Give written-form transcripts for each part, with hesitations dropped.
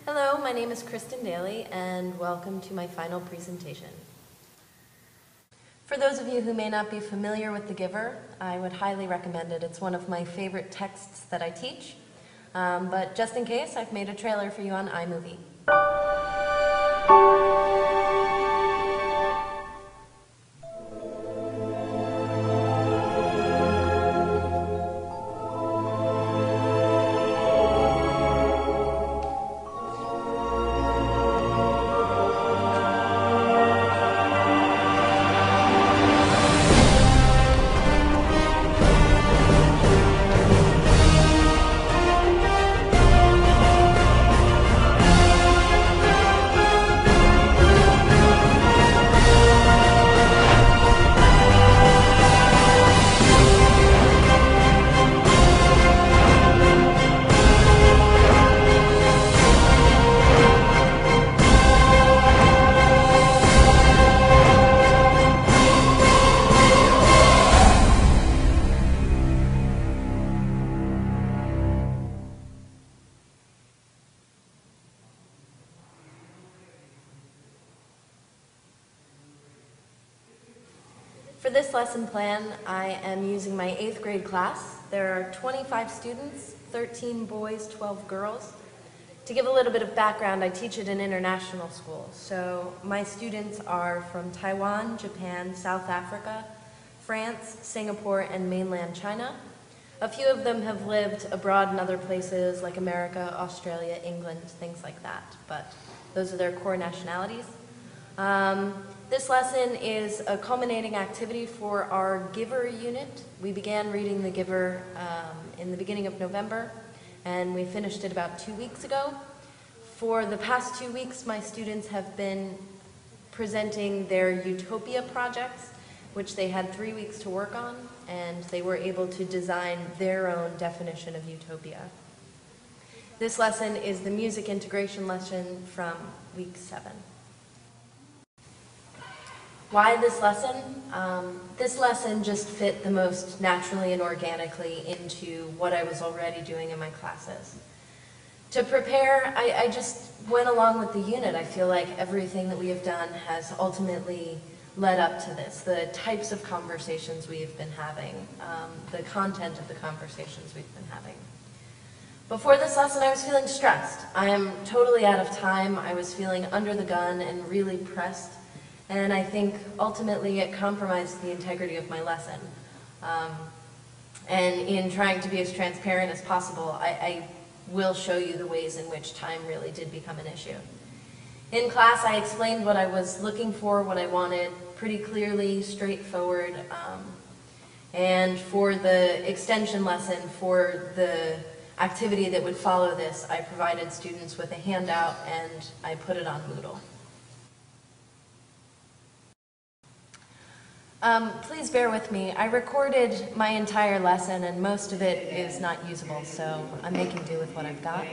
Hello, my name is Kristen Daly, and welcome to my final presentation. For those of you who may not be familiar with The Giver, I would highly recommend it. It's one of my favorite texts that I teach, but just in case, I've made a trailer for you on iMovie. For this lesson plan, I am using my 8th grade class. There are 25 students, 13 boys, 12 girls. To give a little bit of background, I teach at an international school. So my students are from Taiwan, Japan, South Africa, France, Singapore, and mainland China. A few of them have lived abroad in other places like America, Australia, England, things like that, but those are their core nationalities. This lesson is a culminating activity for our Giver unit. We began reading The Giver in the beginning of November, and we finished it about 2 weeks ago. For the past 2 weeks, my students have been presenting their Utopia projects, which they had 3 weeks to work on, and they were able to design their own definition of utopia. This lesson is the music integration lesson from week 7. Why this lesson? This lesson just fit the most naturally and organically into what I was already doing in my classes. To prepare, I just went along with the unit. I feel like everything that we have done has ultimately led up to this. The types of conversations we have been having, the content of the conversations we've been having. Before this lesson, I was feeling stressed. I am totally out of time. I was feeling under the gun and really pressed. And I think ultimately it compromised the integrity of my lesson. And in trying to be as transparent as possible, I will show you the ways in which time really did become an issue. In class, I explained what I was looking for, what I wanted, pretty clearly, straightforward. And for the extension lesson, for the activity that would follow this, I provided students with a handout and I put it on Moodle. Please bear with me. I recorded my entire lesson and most of it is not usable, so I'm making do with what I've got.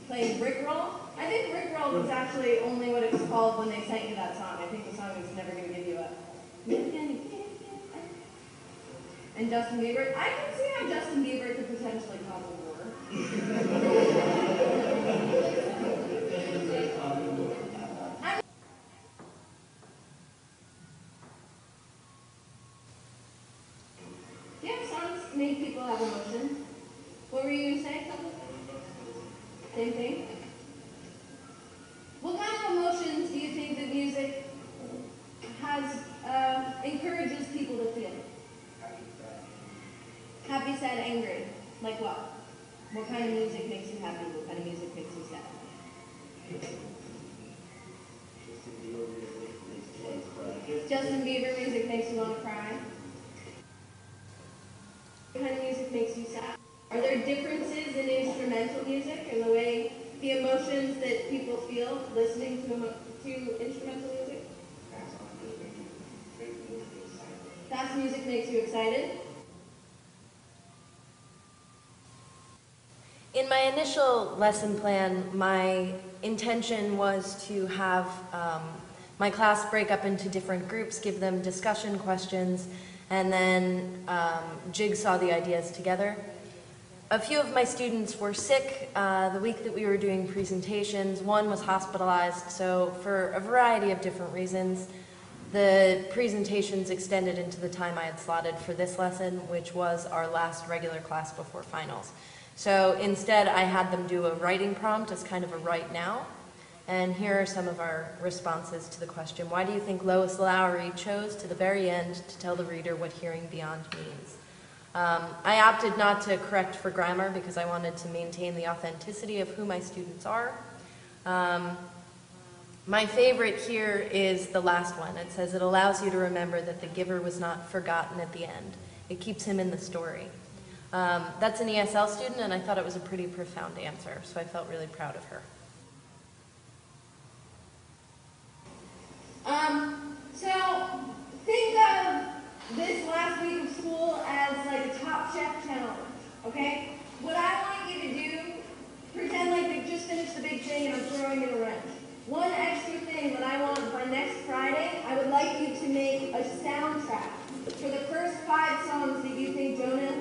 Playing Rickroll? I think Rickroll was actually only what it was called when they sent you that song. I think the song was never going to give you a... And Justin Bieber? I can see how Justin Bieber could potentially cause a war. Make people have emotion. What were you going to say? Same thing? What kind of emotions do you think that music encourages people to feel? Happy, sad, angry. Like what? What kind of music makes you happy? What kind of music makes you sad? Justin Bieber music makes you want to cry. What kind of music makes you sad? Are there differences in instrumental music and the way, the emotions that people feel listening to instrumental music? Fast music makes you excited? In my initial lesson plan, my intention was to have my class break up into different groups, give them discussion questions, and then jigsaw the ideas together. A few of my students were sick the week that we were doing presentations. One was hospitalized, so for a variety of different reasons, the presentations extended into the time I had slotted for this lesson, which was our last regular class before finals. So instead, I had them do a writing prompt as kind of a write now. And here are some of our responses to the question: why do you think Lois Lowry chose to the very end to tell the reader what hearing beyond means? I opted not to correct for grammar because I wanted to maintain the authenticity of who my students are. My favorite here is the last one. It says, it allows you to remember that the giver was not forgotten at the end. It keeps him in the story. That's an ESL student, and I thought it was a pretty profound answer, so I felt really proud of her. So think of this last week of school as like a Top Chef challenge, okay? What I want you to do, pretend like we just finished the big thing and I'm throwing in a wrench. One extra thing that I want by next Friday, I would like you to make a soundtrack for the first 5 songs that you think Jonah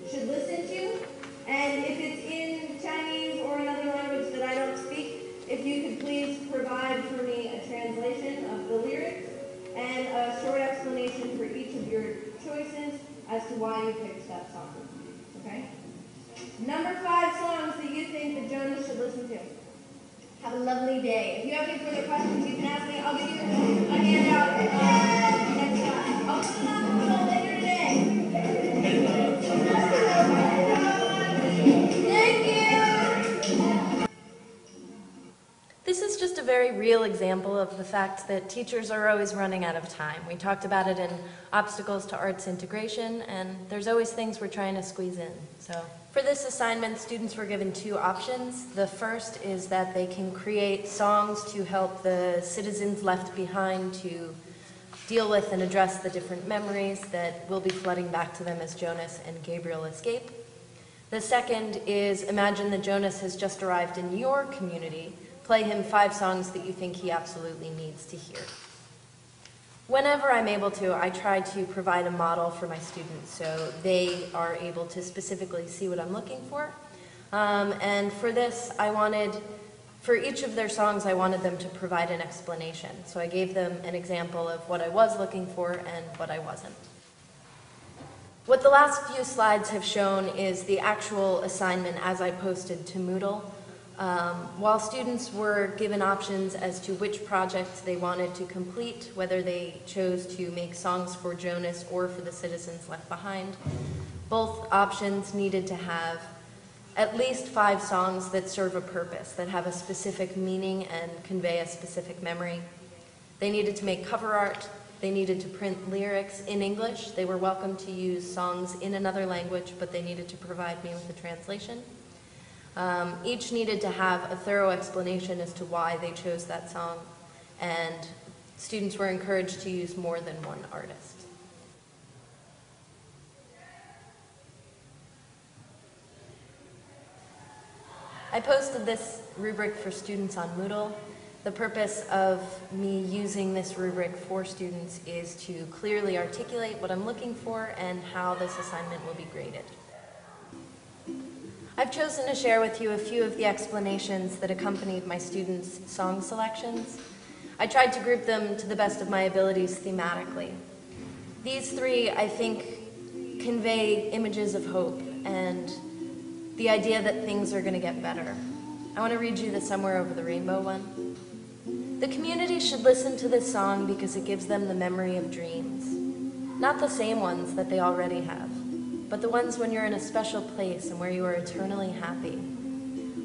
should listen to. And if it's in Chinese or another language that I don't speak, if you could please provide for me a translation of the lyrics and a short explanation for each of your choices as to why you picked that song. Okay? Number 5 songs that you think that Jonah should listen to. Have a lovely day. If you have any further questions, you can ask me. I'll give you a handout next time. I'll put them on the wall later today. Thank you. This is just a very real example of the fact that teachers are always running out of time. We talked about it in Obstacles to Arts Integration, and there's always things we're trying to squeeze in. So for this assignment, students were given 2 options. The first is that they can create songs to help the citizens left behind to deal with and address the different memories that will be flooding back to them as Jonas and Gabriel escape. The second is, imagine that Jonas has just arrived in your community. Play him 5 songs that you think he absolutely needs to hear. Whenever I'm able to, I try to provide a model for my students so they are able to specifically see what I'm looking for. And for this, for each of their songs, I wanted them to provide an explanation. So I gave them an example of what I was looking for and what I wasn't. What the last few slides have shown is the actual assignment as I posted to Moodle. While students were given options as to which project they wanted to complete, whether they chose to make songs for Jonas or for the citizens left behind, both options needed to have at least 5 songs that serve a purpose, that have a specific meaning and convey a specific memory. They needed to make cover art. They needed to print lyrics in English. They were welcome to use songs in another language, but they needed to provide me with a translation. Each needed to have a thorough explanation as to why they chose that song, and students were encouraged to use more than one artist. I posted this rubric for students on Moodle. The purpose of me using this rubric for students is to clearly articulate what I'm looking for and how this assignment will be graded. I've chosen to share with you a few of the explanations that accompanied my students' song selections. I tried to group them to the best of my abilities thematically. These 3, I think, convey images of hope and the idea that things are going to get better. I want to read you the Somewhere Over the Rainbow one. The community should listen to this song because it gives them the memory of dreams. Not the same ones that they already have, but the ones when you're in a special place and where you are eternally happy.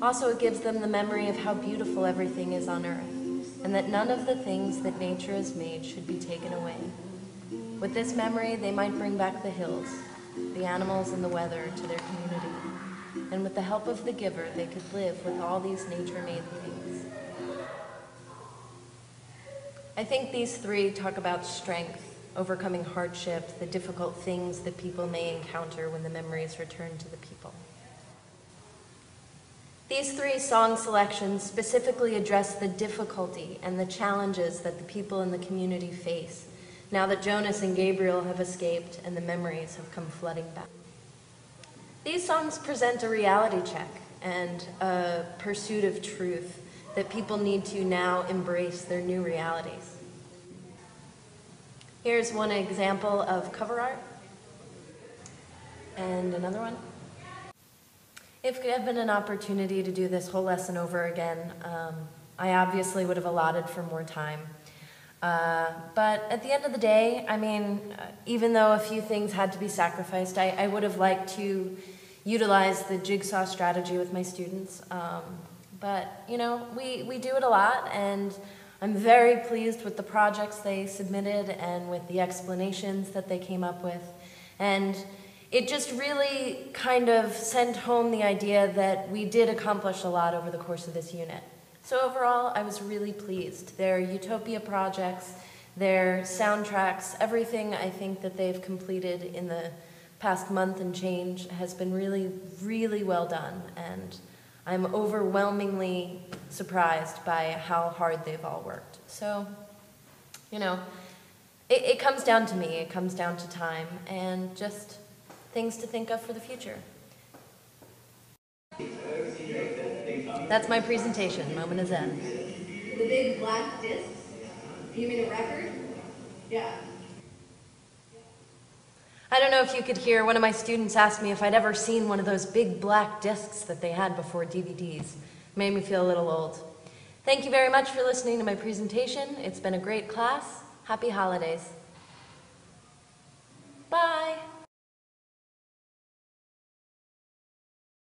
Also, it gives them the memory of how beautiful everything is on earth, and that none of the things that nature has made should be taken away. With this memory, they might bring back the hills, the animals, and the weather to their community. And with the help of the giver, they could live with all these nature-made things. I think these 3 talk about strength, overcoming hardship, the difficult things that people may encounter when the memories return to the people. These 3 song selections specifically address the difficulty and the challenges that the people in the community face, now that Jonas and Gabriel have escaped and the memories have come flooding back. These songs present a reality check and a pursuit of truth that people need to now embrace their new realities. Here's one example of cover art, and another one. If given an opportunity to do this whole lesson over again, I obviously would have allotted for more time. But at the end of the day, I mean, even though a few things had to be sacrificed, I would have liked to utilize the jigsaw strategy with my students. But, you know, we do it a lot, and I'm very pleased with the projects they submitted and with the explanations that they came up with. And it just really kind of sent home the idea that we did accomplish a lot over the course of this unit. So overall, I was really pleased. Their Utopia projects, their soundtracks, everything I think that they've completed in the past month and change has been really, really well done. And I'm overwhelmingly surprised by how hard they've all worked. So, you know, it comes down to me, it comes down to time, and just things to think of for the future. That's my presentation, Moment of Zen. The big black discs? You mean a record? Yeah. I don't know if you could hear, one of my students asked me if I'd ever seen one of those big black discs that they had before DVDs. Made me feel a little old. Thank you very much for listening to my presentation. It's been a great class. Happy holidays. Bye.